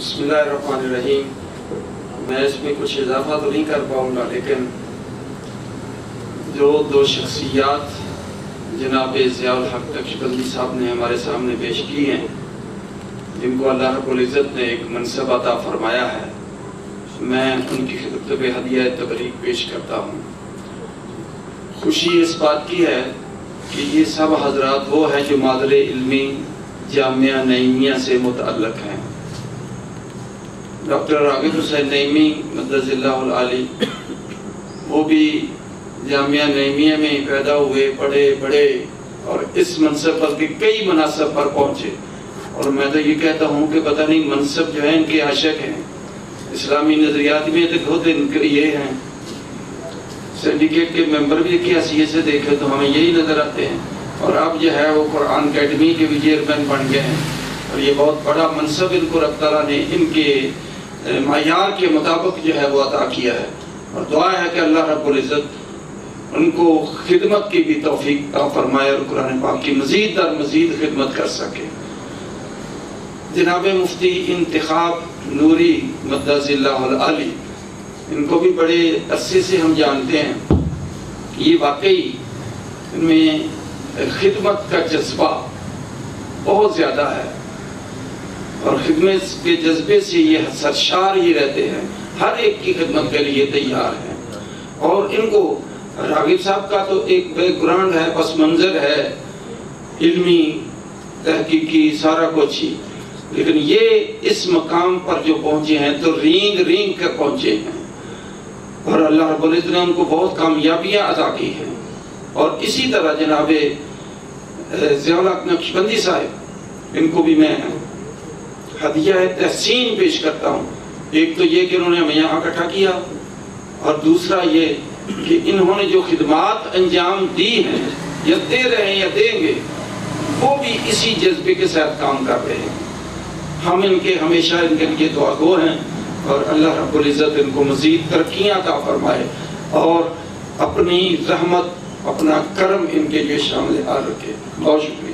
بسم اللہ الرحمن الرحیم۔ میں اس میں کچھ اضافہ تو نہیں کر پاؤں گا، لیکن جو دو شخصیات جناب ضیاء الحق نقشبندی صاحب نے ہمارے سامنے پیش کی ہیں، جن کو اللہ رب العزت نے ایک منصب عطا فرمایا ہے، میں ان کی خدمت میں ہدیہ تبریک پیش کرتا ہوں۔ خوشی اس بات کی ہے کہ یہ سب حضرات وہ ہیں جو مادر علمی جامعہ نعیمیہ سے متعلق ہیں۔ ڈاکٹر راغب حسین نعیمی مدد اللہ العالی، وہ بھی جامعہ نعیمیہ میں پیدا ہوئے، پڑھے اور اس منصب پر کے کئی مناصب پر پہنچے، اور میں تو یہ کہتا ہوں کہ پتہ نہیں منصب جو ہیں ان کے عاشق ہیں۔ اسلامی نظریات میں تو خود ان کے یہ ہیں، سینڈیکیٹ کے ممبر بھی کی حیثیت سے دیکھے تو ہمیں یہی نظر آتے ہیں، اور اب جو ہے وہ قرآن اکیڈمی کے بھی چیئرمین بن گئے ہیں، اور یہ بہت بڑا منصب ان کو رب تعالیٰ نے ان کے معیار کے مطابق جو ہے وہ عطا کیا ہے، اور دعا ہے کہ اللہ رب العزت ان کو خدمت کی بھی توفیق عطا فرمائے اور قرآن پاک کی مزید در مزید خدمت کر سکے۔ جناب مفتی انتخاب نوری مدد اللہ العالی، ان کو بھی بڑے عرصے سے ہم جانتے ہیں کہ یہ واقعی ان میں خدمت کا جذبہ بہت زیادہ ہے، اور خدمت کے جذبے سے یہ سرشار ہی رہتے ہیں، ہر ایک کی خدمت کے لیے تیار ہیں۔ اور ان کو راغب صاحب کا تو ایک بیک گراؤنڈ ہے، پس منظر ہے، علمی تحقیقی سارا کچھ ہی، لیکن یہ اس مقام پر جو پہنچے ہیں تو رینگ کر پہنچے ہیں، اور اللہ رب العزت نے ان کو بہت کامیابیاں عطا کی ہیں۔ اور اسی طرح جناب ضیاء الحق نقشبندی صاحب، ان کو بھی میں ہدیہ تحسین پیش کرتا ہوں۔ ایک تو یہ کہ انہوں نے ہمیں یہاں اکٹھا کیا، اور دوسرا یہ کہ انہوں نے جو خدمات انجام دی ہیں یا دے رہے ہیں یا دیں گے، وہ بھی اسی جذبے کے ساتھ کام کر رہے ہیں۔ ہم ان کے ہمیشہ ان کے لیے دعا گو ہیں، اور اللہ رب العزت ان کو مزید ترقیاں عطا فرمائے اور اپنی رحمت اپنا کرم ان کے لیے شامل حال رکھے۔ بہت شکریہ۔